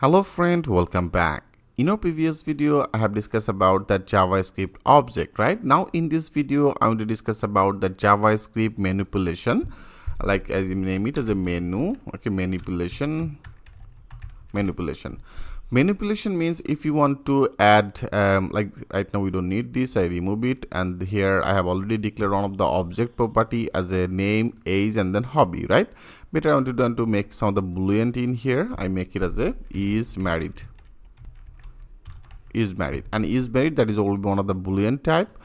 Hello friend, welcome back. In our previous video, I have discussed about the JavaScript object, right? Now in this video, I want to discuss about the JavaScript manipulation, like as you name it as a menu, okay, manipulation. Manipulation means if you want to add, like right now we don't need this, I remove it, and here I have already declared one of the object property as a name, age, and then hobby, right? But I want to do to make some of the boolean in here. I make it as a is married, and is married, that is only one of the boolean type.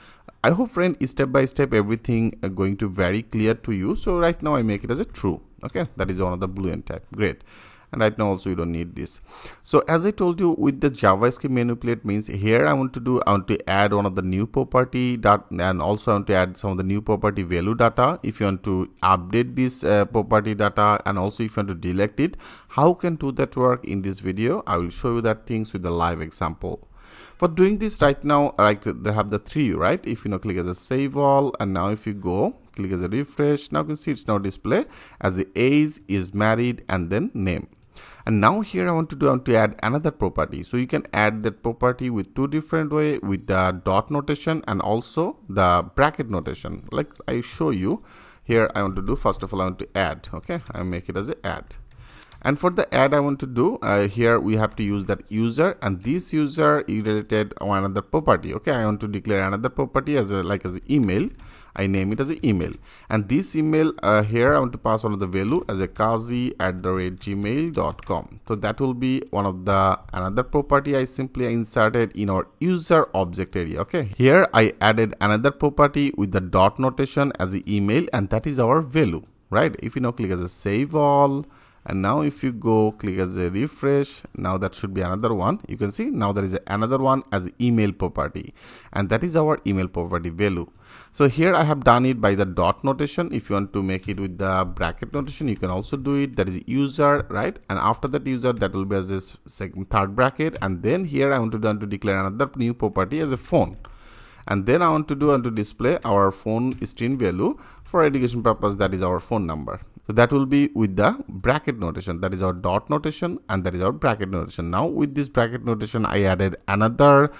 I hope friend step by step everything going to very clear to you. So right now I make it as a true, okay, that is one of the boolean type. Great. And right now also you don't need this. So as I told you, with the JavaScript manipulate means here I want to add one of the new property dot, and also I want to add some of the new property value data. If you want to update this property data, and also if you want to delete it, how can do that work in this video? I will show you that things with the live example. For doing this right now, like they have the three, right? If you click as a save all, and now if you go click as a refresh, now you can see it's now display as the age, is married, and then name. And now here I want to add another property. So you can add that property with two different way, with the dot notation and also the bracket notation. Like I show you here, I want to do, first of all I want to add, okay, I make it as a add. And for the add I want to do, here we have to use that user, and this user is related to another property. Okay, I want to declare another property as a as email. I name it as an email, and this email here I want to pass on the value as a kazi@gmail.com. So that will be one of the another property I simply inserted in our user object area. Okay, here I added another property with the dot notation as the email, and that is our value, right? If you now click as a save all, and now if you go click as a refresh, now that should be another one. You can see now there is another one as email property, and that is our email property value. So here I have done it by the dot notation. If you want to make it with the bracket notation, you can also do it. That is user, right? And after that user, that will be as this second, third bracket, and then here I want to declare another new property as a phone. And then I want to display our phone string value for education purpose, that is our phone number. So that will be with the bracket notation, that is our dot notation, and that is our bracket notation. Now with this bracket notation, I added another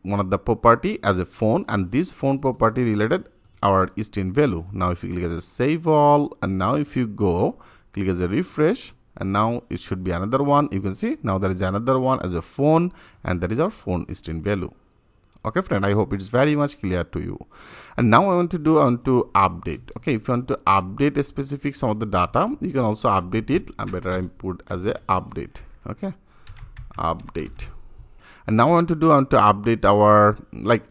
one of the property as a phone, and this phone property related our string value. Now if you click as a save all, and now if you go click as a refresh, and now it should be another one. You can see now there is another one as a phone, and that is our phone string value. Okay friend, I hope it's very much clear to you. And now I want to update. Okay, if you want to update a specific some of the data, you can also update it. I better I put as a update. Okay, update. And now I want to update our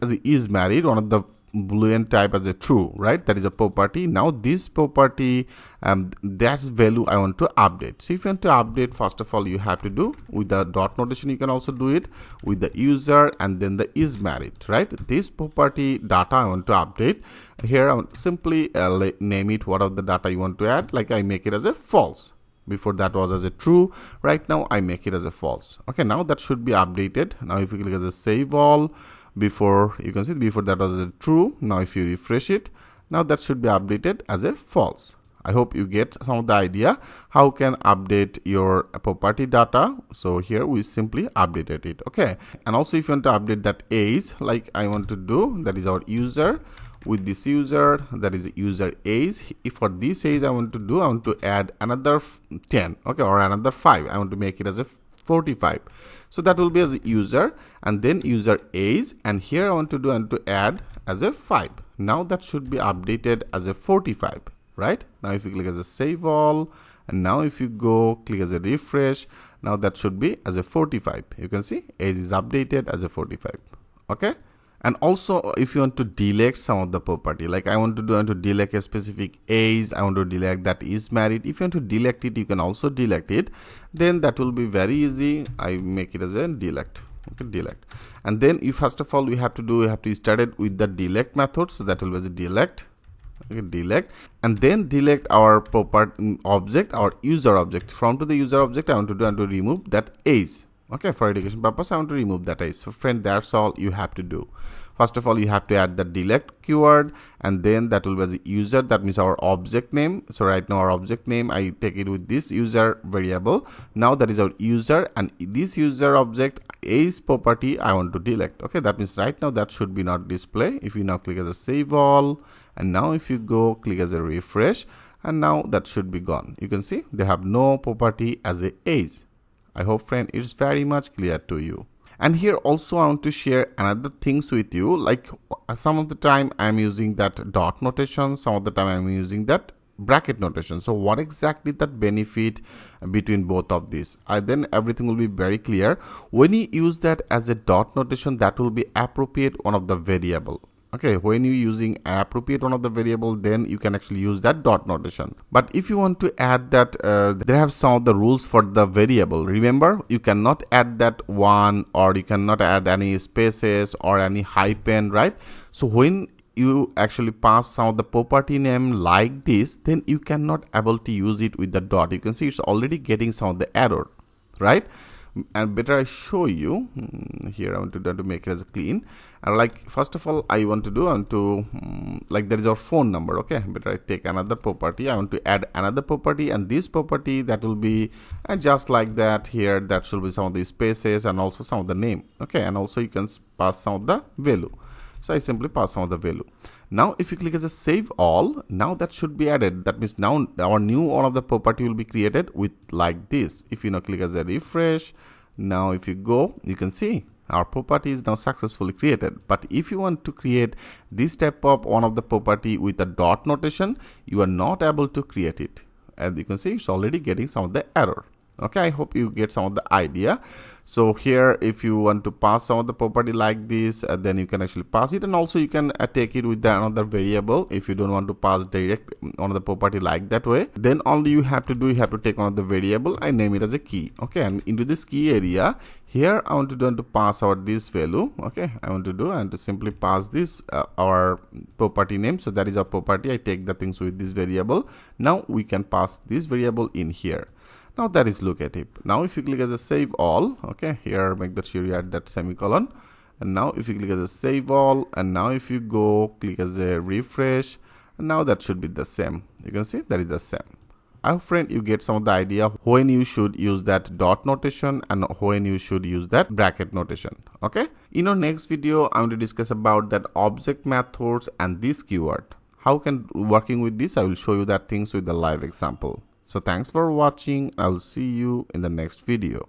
as it is married, one of the boolean type as a true, right? That is a property. Now this property, that's value I want to update. So if you want to update, first of all you have to do with the dot notation. You can also do it with the user and then the is married, right? This property data I want to update. Here I want simply name it what of the data you want to add. Like I make it as a false. Before that was as a true. Right now I make it as a false. Okay, now that should be updated. Now if you click as a save all, before you can see before that was a true. Now if you refresh it, now that should be updated as a false. I hope you get some of the idea how can update your property data. So here we simply updated it. Okay, and also if you want to update that age, like I want to do, that is our user. With this user, that is user age. If for this age I want to add another 10, okay, or another 5. I want to make it as a 45. So that will be as a user, and then user age, and here I want to add as a 5. Now that should be updated as a 45, right? Now if you click as a save all, and now if you go click as a refresh, now that should be as a 45. You can see age is updated as a 45. Okay. And also if you want to delete some of the property, like I want to delete a specific age, I want to delete that is married. If you want to delete it, you can also delete it. Then that will be very easy. I make it as a delete. Okay, delete. And then you first of all we have to start it with the delete method. So that will be as a delete. Okay, delete, and then delete our property object, our user object. From to the user object I want to remove that age. Okay, for education purpose, I want to remove that age. So friend, that's all you have to do. First of all, you have to add the delete keyword, and then that will be the user, that means our object name. So right now our object name, I take it with this user variable. Now that is our user, and this user object age property I want to delete. Okay, that means right now that should be not display. If you now click as a save all, and now if you go click as a refresh, and now that should be gone. You can see they have no property as a age. I hope friend it's very much clear to you. And here also I want to share another things with you, like some of the time I'm using that dot notation, some of the time I'm using that bracket notation. So what exactly that benefit between both of these? Then everything will be very clear. When you use that as a dot notation, that will be appropriate one of the variable. Okay, when you using appropriate one of the variable, then you can actually use that dot notation. But if you want to add that, they have some of the rules for the variable. Remember, you cannot add that one, or you cannot add any spaces or any hyphen, right? So when you actually pass some of the property name like this, then you cannot able to use it with the dot. You can see it's already getting some of the error, right? And better I show you here. I want to make it as clean, and like first of all I want to do like there is our phone number. Okay, better I take another property. I want to add another property, and this property that will be just like that. Here that should be some of the spaces and also some of the name. Okay, and also you can pass some of the value. So I simply pass some of the value. Now if you click as a save all, now that should be added. That means now our new one of the property will be created with like this. If you now click as a refresh, now if you go, you can see our property is now successfully created. But if you want to create this type of one of the property with a dot notation, you are not able to create it. As you can see, it's already getting some of the error. Okay, I hope you get some of the idea. So here if you want to pass some of the property like this, then you can actually pass it, and also you can take it with another variable. If you don't want to pass direct on the property like that way, then only you have to do, you have to take one of the variable and name it as a key. Okay, and into this key area here I want to pass our this value. Okay, I want to simply pass this our property name. So that is our property. I take the things with this variable. Now we can pass this variable in here. Now that is look at it. Now if you click as a save all, okay, here make that sure you add that semicolon, and now if you click as a save all, and now if you go click as a refresh, and now that should be the same. You can see that is the same. I hope friend you get some of the idea when you should use that dot notation and when you should use that bracket notation. Okay, in our next video I want to discuss about that object methods and this keyword. How can working with this, I will show you that things with the live example. So thanks for watching. I'll see you in the next video.